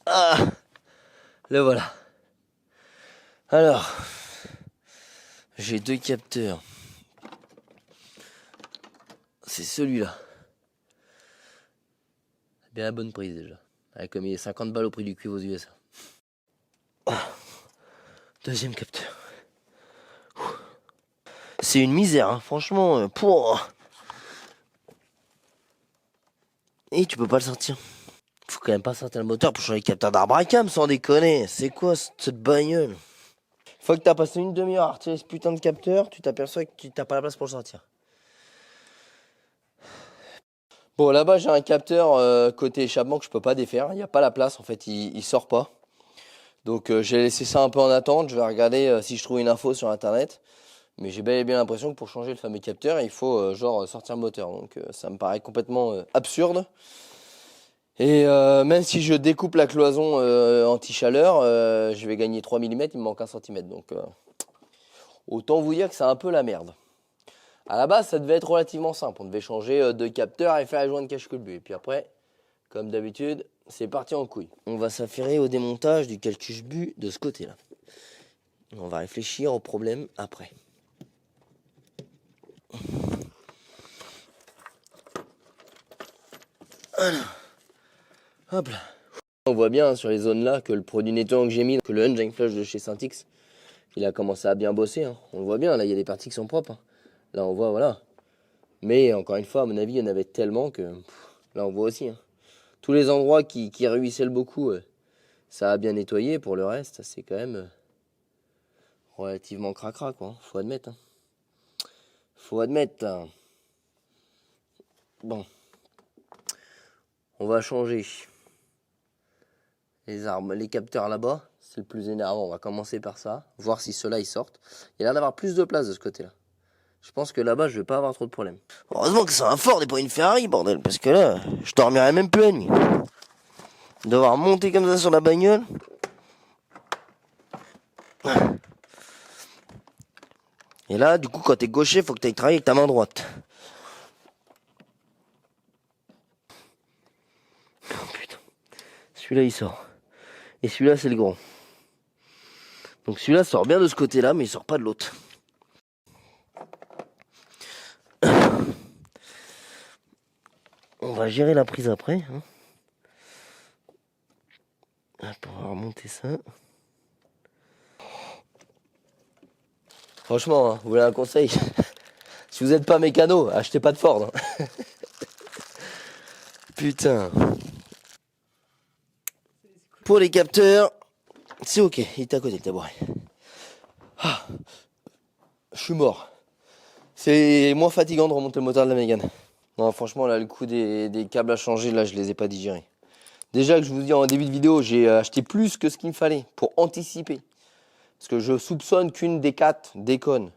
Ah, le voilà. Alors, j'ai 2 capteurs. C'est celui-là. Bien la bonne prise déjà. Ouais, comme il est 50 balles au prix du cuivre aux USA. Ah, deuxième capteur. C'est une misère, hein, franchement. Et tu peux pas le sortir. Faut quand même pas sortir le moteur pour changer le capteur d'arbre à cam, sans déconner. C'est quoi cette bagnole? Une fois que t'as passé une demi-heure à retirer ce putain de capteur, tu t'aperçois que tu t'as pas la place pour le sortir. Bon, là-bas, j'ai un capteur côté échappement que je peux pas défaire. Il n'y a pas la place, en fait, il sort pas. Donc, j'ai laissé ça un peu en attente. Je vais regarder si je trouve une info sur internet. Mais j'ai bel et bien l'impression que pour changer le fameux capteur, il faut genre sortir le moteur. Donc, ça me paraît complètement absurde. Et même si je découpe la cloison anti-chaleur, je vais gagner 3 mm, il me manque 1 cm. Donc, autant vous dire que c'est un peu la merde. À la base, ça devait être relativement simple. On devait changer 2 capteurs et faire les joints de cache-culbut. Et puis après, comme d'habitude, c'est parti en couille. On va s'affairer au démontage du cache-culbut de ce côté-là. On va réfléchir au problème après. Alors, hop là. On voit bien sur les zones là que le produit nettoyant que j'ai mis, que le Engine Flush de chez Syntix, il a commencé à bien bosser. Hein. On le voit bien, là il y a des parties qui sont propres. Hein. Là on voit, voilà. Mais encore une fois, à mon avis, il y en avait tellement que là on voit aussi. Hein. Tous les endroits qui ruissellent beaucoup, ça a bien nettoyé. Pour le reste, c'est quand même relativement cracra, quoi. Faut admettre. Hein. Faut admettre. Hein. Bon. On va changer les capteurs là-bas. C'est le plus énervant. On va commencer par ça. Voir si ceux-là ils sortent. Il y a l'air d'avoir plus de place de ce côté-là. Je pense que là-bas, je vais pas avoir trop de problèmes. Heureusement que c'est un Ford et pas une Ferrari, bordel. Parce que là, je dormirais même plus la nuit. Devoir monter comme ça sur la bagnole. Et là, du coup, quand t'es gaucher, faut que t'ailles travailler avec ta main droite. Oh putain. Celui-là, il sort. Et celui-là, c'est le grand. Donc celui-là sort bien de ce côté-là, mais il sort pas de l'autre. On va gérer la prise après. Hein. Hop, on va remonter ça. Franchement, hein, vous voulez un conseil? Si vous n'êtes pas mécano, achetez pas de Ford. Hein. Putain. Pour les capteurs, c'est ok. Il est à côté le tabouret. Ah, je suis mort. C'est moins fatigant de remonter le moteur de la Mégane. Non, franchement, là, le coup des câbles à changer, là, je les ai pas digérés. Déjà que je vous dis en début de vidéo, j'ai acheté plus que ce qu'il me fallait pour anticiper. Parce que je soupçonne qu'une des 4 déconne.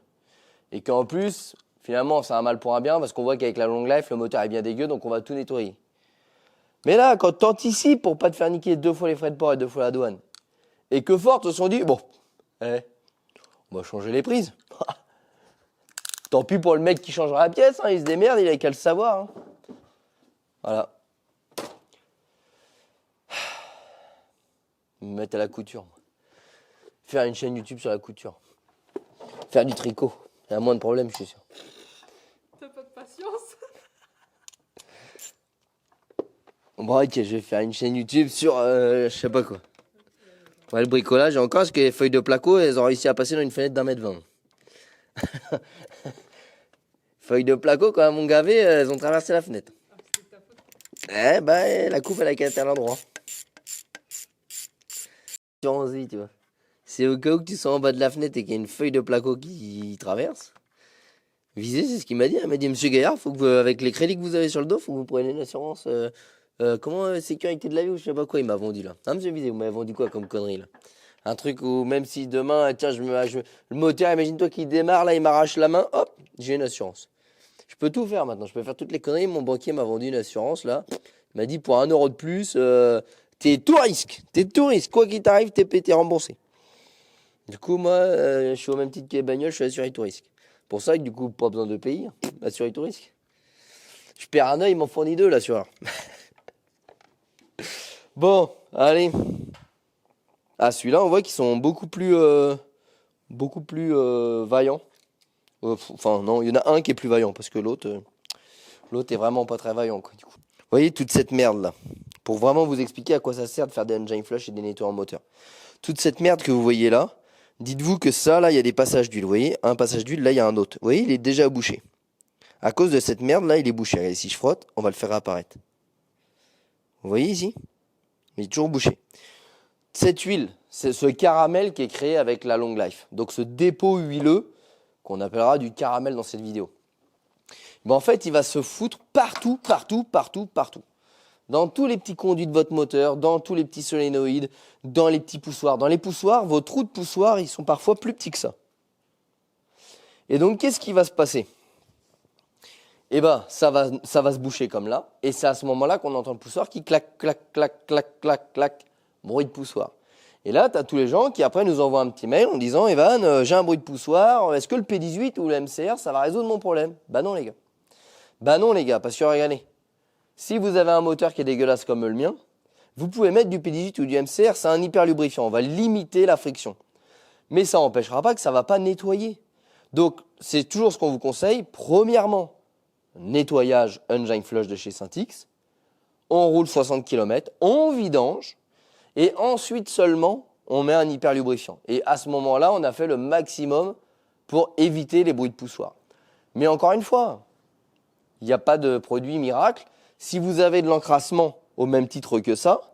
Et qu'en plus, finalement, c'est un mal pour un bien, parce qu'on voit qu'avec la long life, le moteur est bien dégueu, donc on va tout nettoyer. Mais là, quand tu anticipes pour pas te faire niquer 2 fois les frais de port et 2 fois la douane, et que Ford se sont dit, bon, on va changer les prises. Tant pis pour le mec qui changera la pièce, hein, il se démerde, il a qu'à le savoir. Hein. Voilà. Me mettre à la couture. Faire une chaîne YouTube sur la couture. Faire du tricot. Il y a moins de problèmes, je suis sûr. T'as pas de patience. Bon, ok, je vais faire une chaîne YouTube sur je sais pas quoi. Ouais, le bricolage, et encore, parce que les feuilles de placo, elles ont réussi à passer dans une fenêtre d'1,20 m. Feuilles de placo, quand elles m'ont gavé, elles ont traversé la fenêtre. Ah, c'est ta faute. La coupe, elle a qu'à être à l'endroit. Tu vois. C'est au cas où que tu sois en bas de la fenêtre et qu'il y a une feuille de placo qui traverse. Visez, c'est ce qu'il m'a dit. Elle m'a dit, monsieur Gaillard, faut que avec les crédits que vous avez sur le dos, faut que vous preniez une assurance. Sécurité de la vie ou je sais pas quoi, il m'a vendu là. Ah, monsieur Visé, vous m'avez vendu quoi comme connerie là? Un truc où même si demain, tiens, le moteur, imagine-toi qu'il démarre, là, il m'arrache la main, hop, j'ai une assurance. Je peux tout faire maintenant, je peux faire toutes les conneries. Mon banquier m'a vendu une assurance là. Il m'a dit pour 1 euro de plus, t'es tout risque. Quoi qu'il t'arrive, t'es remboursé. Du coup, moi, je suis au même titre que les bagnoles, je suis assuré tout risque. Pour ça que du coup, pas besoin de payer, assuré tout risque. Je perds un œil, il m'en fournit 2 l'assureur. Bon, allez. Ah, celui-là, on voit qu'ils sont beaucoup plus vaillants. Enfin, non, il y en a un qui est plus vaillant parce que l'autre est vraiment pas très vaillant, quoi, du coup. Vous voyez toute cette merde là. Pour vraiment vous expliquer à quoi ça sert de faire des engine flush et des nettoiements moteur. Toute cette merde que vous voyez là, dites-vous que ça, là, il y a des passages d'huile. Vous voyez, un passage d'huile, là, il y a un autre. Vous voyez, il est déjà bouché. À cause de cette merde là, il est bouché. Regardez, si je frotte, on va le faire apparaître. Vous voyez ici? Il est toujours bouché. Cette huile, c'est ce caramel qui est créé avec la long life. Donc ce dépôt huileux, qu'on appellera du caramel dans cette vidéo. Ben en fait, il va se foutre partout, partout, partout, partout. Dans tous les petits conduits de votre moteur, dans tous les petits solénoïdes, dans les petits poussoirs. Dans les poussoirs, vos trous de poussoir, ils sont parfois plus petits que ça. Et donc, qu'est-ce qui va se passer? Eh ben, ça va se boucher comme là. Et c'est à ce moment-là qu'on entend le poussoir qui claque, claque, claque, claque, claque, claque. Bruit de poussoir. Et là, tu as tous les gens qui après nous envoient un petit mail en disant Evan, j'ai un bruit de poussoir, est-ce que le P18 ou le MCR, ça va résoudre mon problème? Bah non les gars. Bah non les gars, parce que regardez, si vous avez un moteur qui est dégueulasse comme le mien, vous pouvez mettre du P18 ou du MCR, c'est un hyper lubrifiant, on va limiter la friction. Mais ça n'empêchera pas que ça ne va pas nettoyer. Donc c'est toujours ce qu'on vous conseille. Premièrement, nettoyage engine flush de chez Syntix. On roule 60 km, on vidange. Et ensuite seulement, on met un hyper lubrifiant. Et à ce moment-là, on a fait le maximum pour éviter les bruits de poussoir. Mais encore une fois, il n'y a pas de produit miracle. Si vous avez de l'encrassement au même titre que ça,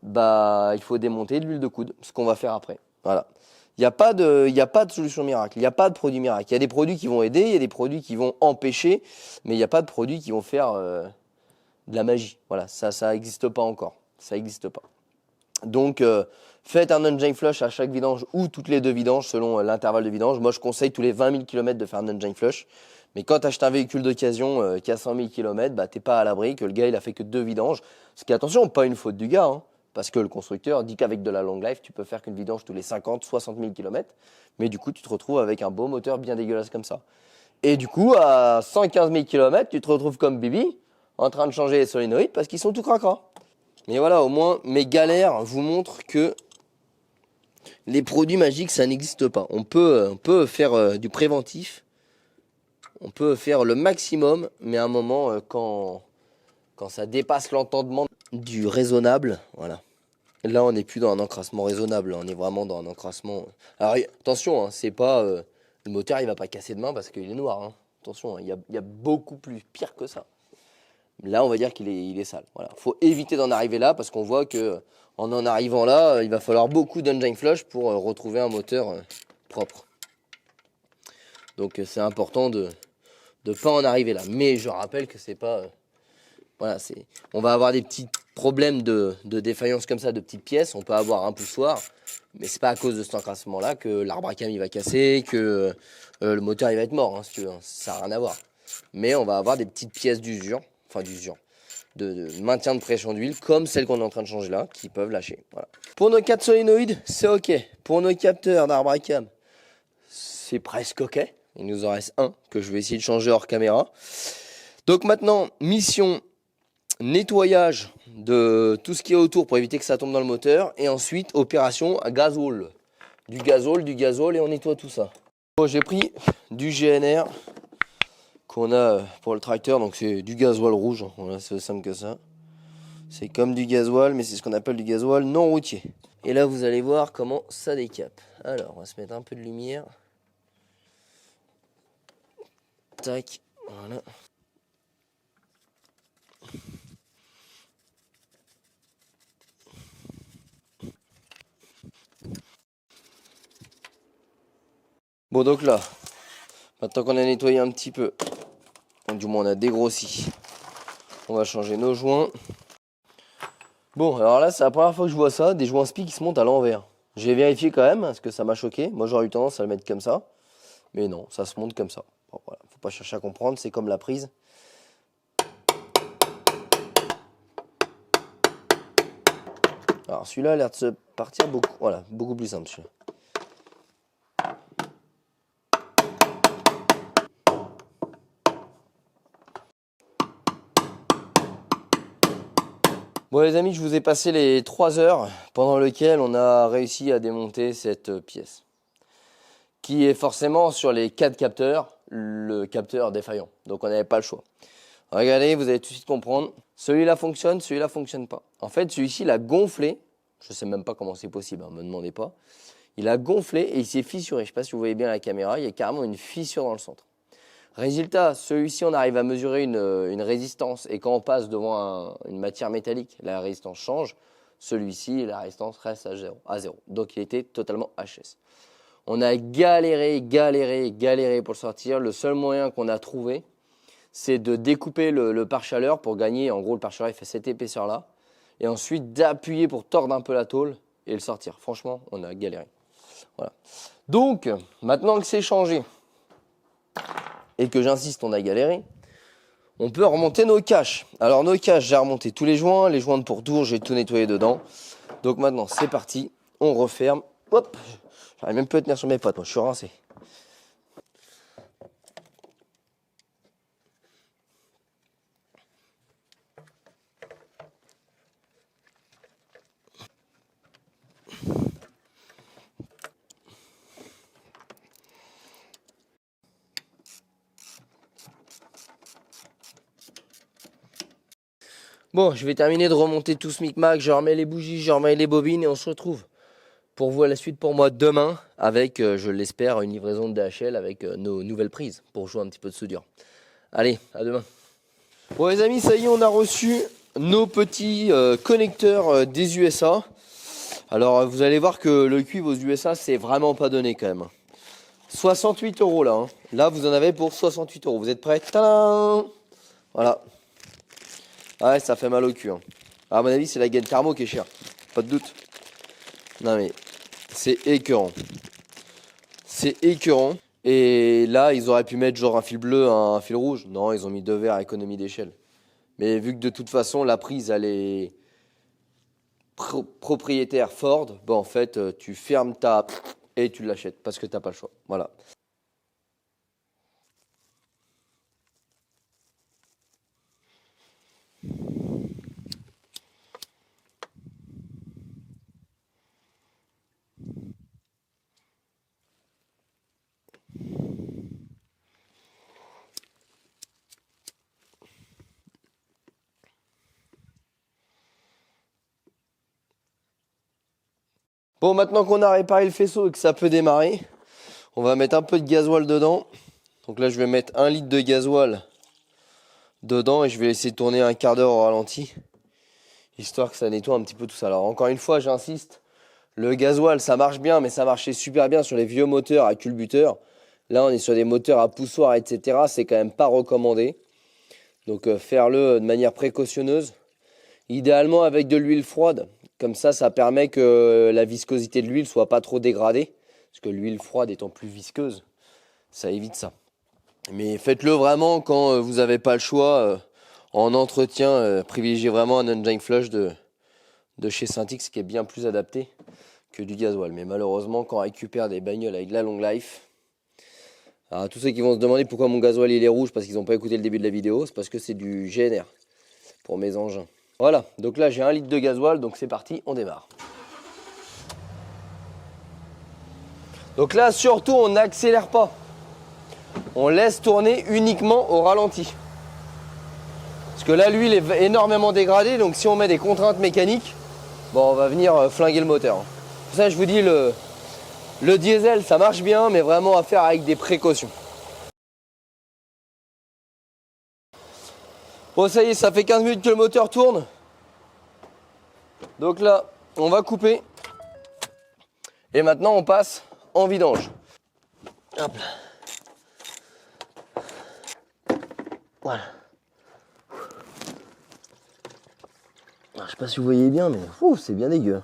bah, il faut démonter de l'huile de coude, ce qu'on va faire après. Voilà. Il n'y a pas de solution miracle, il n'y a pas de produit miracle. Il y a des produits qui vont aider, il y a des produits qui vont empêcher, mais il n'y a pas de produits qui vont faire de la magie. Voilà, ça n'existe pas encore. Ça n'existe pas. Donc, faites un engine flush à chaque vidange ou toutes les 2 vidanges selon l'intervalle de vidange. Moi, je conseille tous les 20 000 km de faire un engine flush. Mais quand tu achètes un véhicule d'occasion qui a 100 000 km, bah, tu n'es pas à l'abri que le gars il a fait que 2 vidanges. Ce qui, attention, pas une faute du gars, hein, parce que le constructeur dit qu'avec de la long life, tu peux faire qu'une vidange tous les 50, 60 000 km. Mais du coup, tu te retrouves avec un beau moteur bien dégueulasse comme ça. Et du coup, à 115 000 km, tu te retrouves comme Bibi, en train de changer les solénoïdes parce qu'ils sont tout cracra. Mais voilà, au moins, mes galères vous montrent que les produits magiques, ça n'existe pas. On peut faire du préventif, on peut faire le maximum, mais à un moment, quand ça dépasse l'entendement du raisonnable, voilà. Là, on n'est plus dans un encrassement raisonnable, on est vraiment dans un encrassement... Alors, attention, hein, c'est pas... le moteur, il va pas casser demain parce qu'il est noir. Hein. Attention, hein, il y a beaucoup plus pire que ça. Là, on va dire qu'il est sale. Voilà. Faut éviter d'en arriver là parce qu'on voit que en arrivant là, il va falloir beaucoup d'engine flush pour retrouver un moteur propre. Donc, c'est important de pas en arriver là. Mais je rappelle que c'est pas... voilà, on va avoir des petits problèmes de défaillance comme ça, de petites pièces. On peut avoir un poussoir, mais c'est pas à cause de cet encrassement-là que l'arbre à cam il va casser, que le moteur il va être mort. Hein, si tu veux. Ça n'a rien à voir. Mais on va avoir des petites pièces d'usure. Enfin d'usure, de maintien de pression d'huile, comme celle qu'on est en train de changer là, qui peuvent lâcher. Voilà. Pour nos 4 solénoïdes, c'est ok. Pour nos capteurs d'arbre à cam, c'est presque ok. Il nous en reste un que je vais essayer de changer hors caméra. Donc maintenant, mission nettoyage de tout ce qui est autour pour éviter que ça tombe dans le moteur. Et ensuite, opération à gazole. Du gazole et on nettoie tout ça. Bon, j'ai pris du GNR qu'on a pour le tracteur, donc c'est du gasoil rouge, voilà, c'est aussi simple que ça. C'est comme du gasoil, mais c'est ce qu'on appelle du gasoil non routier. Et là, vous allez voir comment ça décape. Alors, on va se mettre un peu de lumière. Tac, voilà. Bon, donc là, maintenant qu'on a nettoyé un petit peu, du moins on a dégrossi, on va changer nos joints. Bon, alors là, c'est la première fois que je vois ça, des joints spi qui se montent à l'envers. J'ai vérifié quand même, parce que ça m'a choqué. Moi, j'aurais eu tendance à le mettre comme ça. Mais non, ça se monte comme ça. Bon, voilà, faut pas chercher à comprendre, c'est comme la prise. Alors celui-là a l'air de se partir beaucoup, voilà, beaucoup plus simple celui-là. Bon les amis, je vous ai passé les 3 heures pendant lesquelles on a réussi à démonter cette pièce. Qui est forcément sur les 4 capteurs, le capteur défaillant. Donc on n'avait pas le choix. Regardez, vous allez tout de suite comprendre. Celui-là fonctionne, celui-là fonctionne pas. En fait, celui-ci, il a gonflé. Je sais même pas comment c'est possible, ne me demandez pas. Il a gonflé et il s'est fissuré. Je sais pas si vous voyez bien la caméra, il y a carrément une fissure dans le centre. Résultat, celui-ci, on arrive à mesurer une résistance. Et quand on passe devant une matière métallique, la résistance change. Celui-ci, la résistance reste à 0. Donc il était totalement HS. On a galéré pour le sortir. Le seul moyen qu'on a trouvé, c'est de découper le pare-chaleur pour gagner. En gros, le pare-chaleur, il fait cette épaisseur-là. Et ensuite, d'appuyer pour tordre un peu la tôle et le sortir. Franchement, on a galéré. Voilà. Donc, maintenant que c'est changé, et que j'insiste, on a galéré, on peut remonter nos caches. Alors, nos caches, j'ai remonté tous les joints de pourtour, j'ai tout nettoyé dedans. Donc maintenant, c'est parti. On referme. Hop! J'arrive même plus à tenir sur mes pattes, moi, je suis rincé. Bon, je vais terminer de remonter tout ce micmac, je remets les bougies, je remets les bobines et on se retrouve pour vous à la suite pour moi demain avec, je l'espère, une livraison de DHL avec nos nouvelles prises pour jouer un petit peu de soudure. Allez, à demain. Bon les amis, ça y est, on a reçu nos petits connecteurs des USA. Alors vous allez voir que le cuivre aux USA, c'est vraiment pas donné quand même. 68 € là. Là, vous en avez pour 68 €. Vous êtes prêts? Tadam! Voilà. Ah ouais, ça fait mal au cul. À mon avis, c'est la gaine thermo qui est chère. Pas de doute. Non mais, c'est écœurant. C'est écœurant. Et là, ils auraient pu mettre genre un fil bleu, un fil rouge. Non, ils ont mis 2 verres à économie d'échelle. Mais vu que de toute façon, la prise, elle est propriétaire Ford, bon en fait, tu fermes ta... et tu l'achètes parce que tu n'as pas le choix. Voilà. Bon, maintenant qu'on a réparé le faisceau et que ça peut démarrer, on va mettre un peu de gasoil dedans. Donc là, je vais mettre 1 litre de gasoil dedans et je vais laisser tourner un quart d'heure au ralenti, histoire que ça nettoie un petit peu tout ça. Alors encore une fois, j'insiste, le gasoil, ça marche bien, mais ça marchait super bien sur les vieux moteurs à culbuteur. Là, on est sur des moteurs à poussoir, etc. C'est quand même pas recommandé. Donc faire-le de manière précautionneuse. Idéalement avec de l'huile froide. Comme ça permet que la viscosité de l'huile soit pas trop dégradée. Parce que l'huile froide étant plus visqueuse, ça évite ça. Mais faites-le vraiment quand vous n'avez pas le choix. En entretien, privilégiez vraiment un engine flush de chez Syntix qui est bien plus adapté que du gasoil. Mais malheureusement, quand on récupère des bagnoles avec de la long life... Alors, tous ceux qui vont se demander pourquoi mon gasoil il est rouge parce qu'ils n'ont pas écouté le début de la vidéo, c'est parce que c'est du GNR pour mes engins. Voilà, donc là j'ai 1 litre de gasoil, donc c'est parti, on démarre. Donc là surtout on n'accélère pas. On laisse tourner uniquement au ralenti. Parce que là l'huile est énormément dégradée, donc si on met des contraintes mécaniques, bon on va venir flinguer le moteur. Pour ça je vous dis le diesel ça marche bien, mais vraiment à faire avec des précautions. Bon ça y est, ça fait 15 minutes que le moteur tourne. Donc là, on va couper. Et maintenant, on passe en vidange. Hop là. Voilà. Alors, je sais pas si vous voyez bien, mais c'est bien dégueu.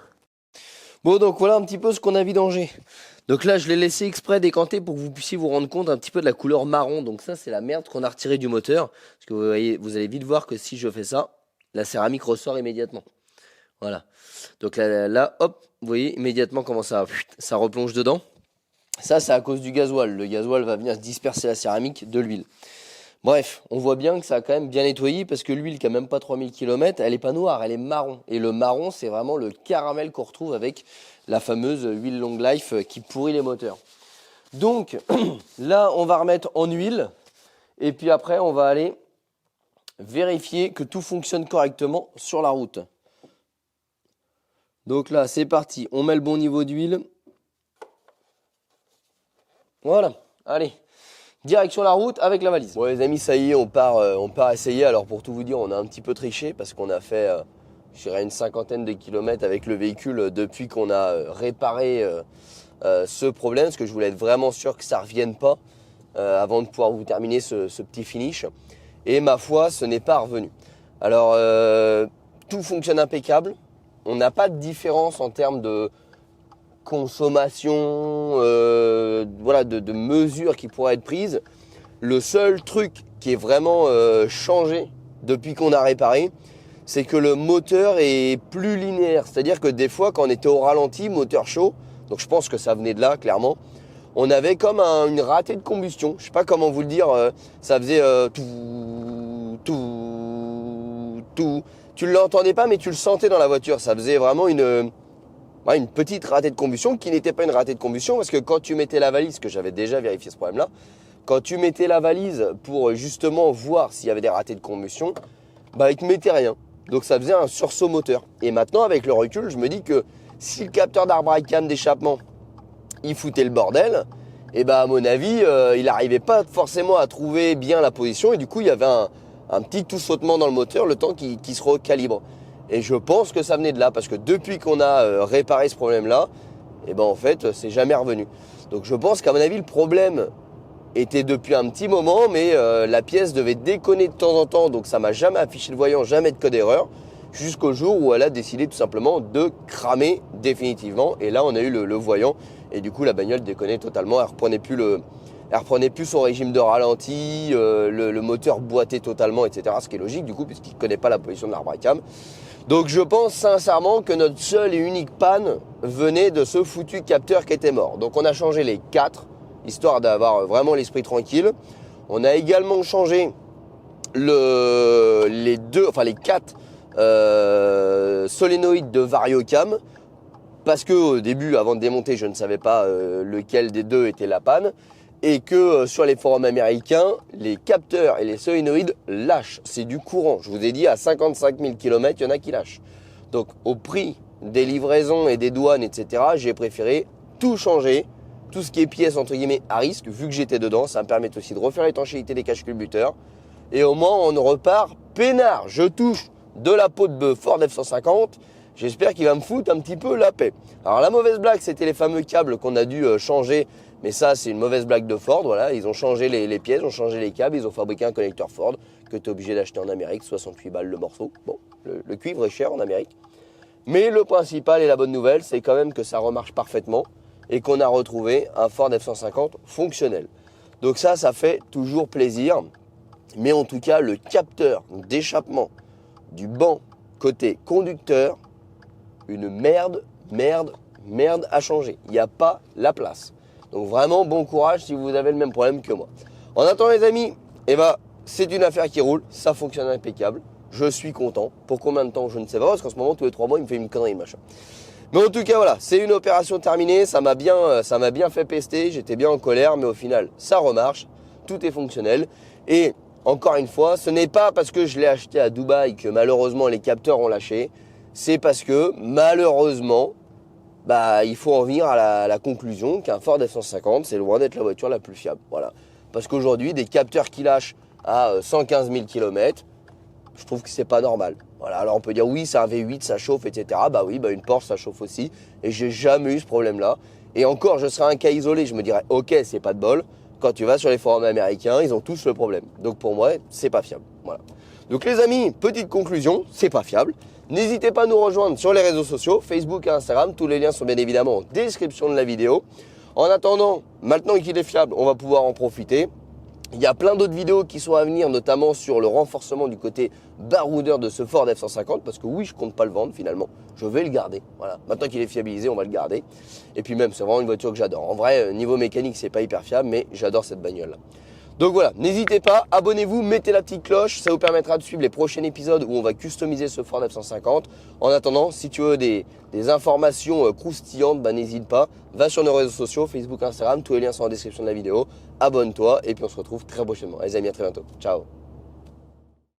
Bon, donc voilà un petit peu ce qu'on a vidangé. Donc là, je l'ai laissé exprès décanter pour que vous puissiez vous rendre compte un petit peu de la couleur marron. Donc ça, c'est la merde qu'on a retirée du moteur. Parce que vous allez vite voir que si je fais ça, la céramique ressort immédiatement. Voilà. Donc là, hop, vous voyez immédiatement comment ça replonge dedans. Ça, c'est à cause du gasoil. Le gasoil va venir disperser la céramique de l'huile. Bref, on voit bien que ça a quand même bien nettoyé parce que l'huile qui a même pas 3000 km, elle est pas noire, elle est marron. Et le marron, c'est vraiment le caramel qu'on retrouve avec la fameuse huile Long Life qui pourrit les moteurs. Donc là, on va remettre en huile et puis après, on va aller vérifier que tout fonctionne correctement sur la route. Donc là, c'est parti. On met le bon niveau d'huile. Voilà, allez. Direction la route avec la valise. Bon les amis, ça y est, on part essayer. Alors pour tout vous dire, on a un petit peu triché parce qu'on a fait, je dirais, une cinquantaine de kilomètres avec le véhicule depuis qu'on a réparé ce problème. Parce que je voulais être vraiment sûr que ça ne revienne pas avant de pouvoir vous terminer ce petit finish. Et ma foi, ce n'est pas revenu. Alors, tout fonctionne impeccable. On n'a pas de différence en termes de consommation, voilà, de mesures qui pourraient être prises. Le seul truc qui est vraiment changé depuis qu'on a réparé, c'est que le moteur est plus linéaire. C'est-à-dire que des fois, quand on était au ralenti, moteur chaud, donc je pense que ça venait de là, clairement, on avait comme une ratée de combustion. Je sais pas comment vous le dire, ça faisait tout. Tu ne l'entendais pas, mais tu le sentais dans la voiture. Ça faisait vraiment une petite ratée de combustion qui n'était pas une ratée de combustion parce que quand tu mettais la valise, que j'avais déjà vérifié ce problème-là, quand tu mettais la valise pour justement voir s'il y avait des ratées de combustion, bah il te mettait rien. Donc ça faisait un sursaut moteur. Et maintenant avec le recul, je me dis que si le capteur d'arbre-cam d'échappement, il foutait le bordel, et bah à mon avis, il n'arrivait pas forcément à trouver bien la position et du coup il y avait un petit tout sautement dans le moteur le temps qu'il se recalibre. Et je pense que ça venait de là, parce que depuis qu'on a réparé ce problème-là, et ben en fait, c'est jamais revenu. Donc je pense qu'à mon avis, le problème était depuis un petit moment, mais la pièce devait déconner de temps en temps, donc ça m'a jamais affiché le voyant, jamais de code erreur, jusqu'au jour où elle a décidé tout simplement de cramer définitivement. Et là, on a eu le voyant, et du coup, la bagnole déconnait totalement, elle reprenait plus son régime de ralenti, le moteur boitait totalement, etc. Ce qui est logique du coup, puisqu'il ne connaît pas la position de l'arbre-cam. Donc je pense sincèrement que notre seule et unique panne venait de ce foutu capteur qui était mort. Donc on a changé les 4, histoire d'avoir vraiment l'esprit tranquille. On a également changé les 4 solénoïdes de Variocam. Parce qu'au début, avant de démonter, je ne savais pas lequel des deux était la panne. Et que sur les forums américains, les capteurs et les solénoïdes lâchent. C'est du courant. Je vous ai dit, à 55 000 km, il y en a qui lâchent. Donc au prix des livraisons et des douanes, etc., j'ai préféré tout changer. Tout ce qui est pièces, entre guillemets, à risque, vu que j'étais dedans, ça me permet aussi de refaire l'étanchéité des caches-culbuteurs. Et au moins, on repart peinard. Je touche de la peau de Ford F-150. J'espère qu'il va me foutre un petit peu la paix. Alors la mauvaise blague, c'était les fameux câbles qu'on a dû changer. Mais ça, c'est une mauvaise blague de Ford. Voilà, ils ont changé les pièces, ils ont changé les câbles, ils ont fabriqué un connecteur Ford que tu es obligé d'acheter en Amérique, 68 balles le morceau. Bon, le cuivre est cher en Amérique. Mais le principal et la bonne nouvelle, c'est quand même que ça remarche parfaitement et qu'on a retrouvé un Ford F-150 fonctionnel. Donc ça fait toujours plaisir. Mais en tout cas, le capteur d'échappement du banc côté conducteur, une merde à changer. Il n'y a pas la place. Donc vraiment, bon courage si vous avez le même problème que moi. En attendant les amis, c'est une affaire qui roule, ça fonctionne impeccable. Je suis content. Pour combien de temps, je ne sais pas, parce qu'en ce moment, tous les 3 mois, il me fait une connerie, machin. Mais en tout cas, voilà, c'est une opération terminée. Ça m'a bien fait pester. J'étais bien en colère, mais au final, ça remarche. Tout est fonctionnel. Et encore une fois, ce n'est pas parce que je l'ai acheté à Dubaï que malheureusement, les capteurs ont lâché. C'est parce que malheureusement, il faut en venir à la conclusion qu'un Ford F-150, c'est loin d'être la voiture la plus fiable. Voilà. Parce qu'aujourd'hui, des capteurs qui lâchent à 115 000 km, je trouve que c'est pas normal. Voilà. Alors on peut dire oui, c'est un V8, ça chauffe, etc. Une Porsche, ça chauffe aussi. Et j'ai jamais eu ce problème-là. Et encore, je serais un cas isolé. Je me dirais, ok, c'est pas de bol. Quand tu vas sur les forums américains, ils ont tous le problème. Donc pour moi, c'est pas fiable. Voilà. Donc les amis, petite conclusion, c'est pas fiable. N'hésitez pas à nous rejoindre sur les réseaux sociaux, Facebook et Instagram. Tous les liens sont bien évidemment en description de la vidéo. En attendant, maintenant qu'il est fiable, on va pouvoir en profiter. Il y a plein d'autres vidéos qui sont à venir, notamment sur le renforcement du côté baroudeur de ce Ford F-150. Parce que oui, je compte pas le vendre finalement. Je vais le garder. Voilà. Maintenant qu'il est fiabilisé, on va le garder. Et puis même, c'est vraiment une voiture que j'adore. En vrai, niveau mécanique, c'est pas hyper fiable, mais j'adore cette bagnole-là. Donc voilà, n'hésitez pas, abonnez-vous, mettez la petite cloche, ça vous permettra de suivre les prochains épisodes où on va customiser ce Ford F-150. En attendant, si tu veux des informations croustillantes, bah n'hésite pas, va sur nos réseaux sociaux, Facebook, Instagram, tous les liens sont en description de la vidéo. Abonne-toi et puis on se retrouve très prochainement. Les amis, à très bientôt. Ciao.